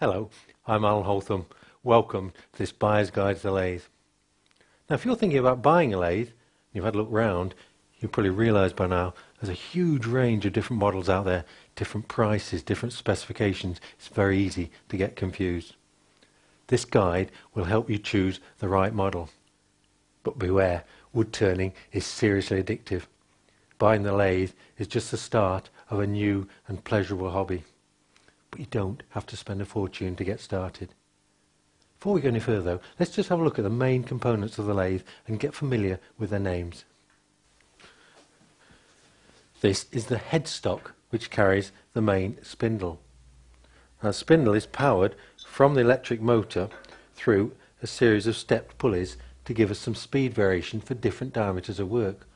Hello, I'm Alan Holtham. Welcome to this Buyer's Guide to the Lathe. Now if you're thinking about buying a lathe, and you've had a look round, you'll probably realise by now there's a huge range of different models out there, different prices, different specifications. It's very easy to get confused. This guide will help you choose the right model. But beware, wood turning is seriously addictive. Buying the lathe is just the start of a new and pleasurable hobby. But you don't have to spend a fortune to get started. Before we go any further though, let's just have a look at the main components of the lathe and get familiar with their names. This is the headstock which carries the main spindle. Now the spindle is powered from the electric motor through a series of stepped pulleys to give us some speed variation for different diameters of work.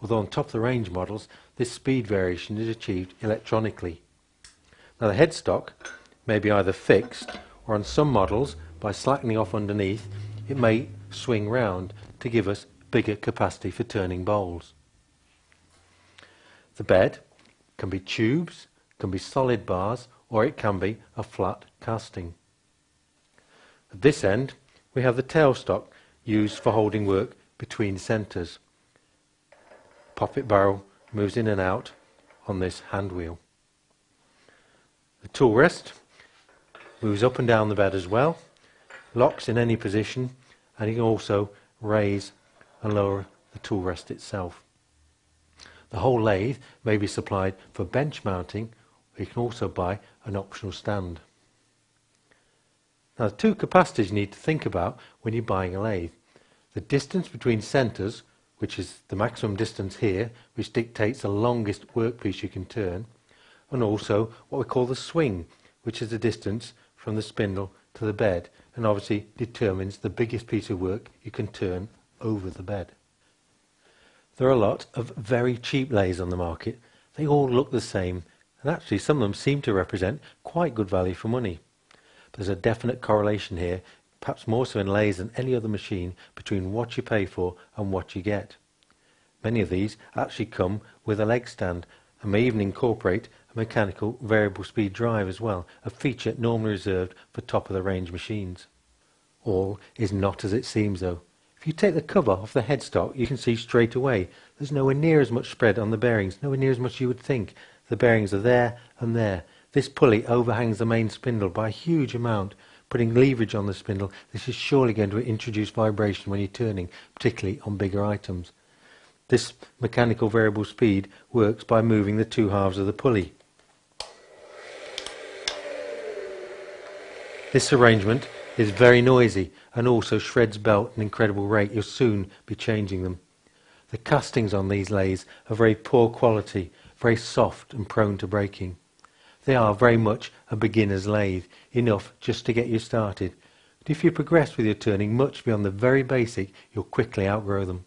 Although on top of the range models, this speed variation is achieved electronically. Now the headstock may be either fixed or on some models, by slackening off underneath, it may swing round to give us bigger capacity for turning bowls. The bed can be tubes, can be solid bars, or it can be a flat casting. At this end we have the tailstock used for holding work between centres. Poppet barrel moves in and out on this hand wheel. The tool rest moves up and down the bed as well, locks in any position, and you can also raise and lower the tool rest itself. The whole lathe may be supplied for bench mounting, or you can also buy an optional stand. Now the two capacities you need to think about when you're buying a lathe. The distance between centres, which is the maximum distance here, which dictates the longest workpiece you can turn, and also what we call the swing, which is the distance from the spindle to the bed, and obviously determines the biggest piece of work you can turn over the bed. There are a lot of very cheap lathes on the market. They all look the same, and actually some of them seem to represent quite good value for money. There's a definite correlation here, perhaps more so in lathes than any other machine, between what you pay for and what you get. Many of these actually come with a leg stand and may even incorporate a mechanical variable speed drive as well, a feature normally reserved for top of the range machines. All is not as it seems though. If you take the cover off the headstock, you can see straight away there's nowhere near as much spread on the bearings, nowhere near as much you would think. The bearings are there and there. This pulley overhangs the main spindle by a huge amount, putting leverage on the spindle. This is surely going to introduce vibration when you're turning, particularly on bigger items. This mechanical variable speed works by moving the two halves of the pulley. This arrangement is very noisy and also shreds belt at an incredible rate. You'll soon be changing them. The castings on these lathes are very poor quality, very soft and prone to breaking. They are very much a beginner's lathe, enough just to get you started. But if you progress with your turning much beyond the very basic, you'll quickly outgrow them.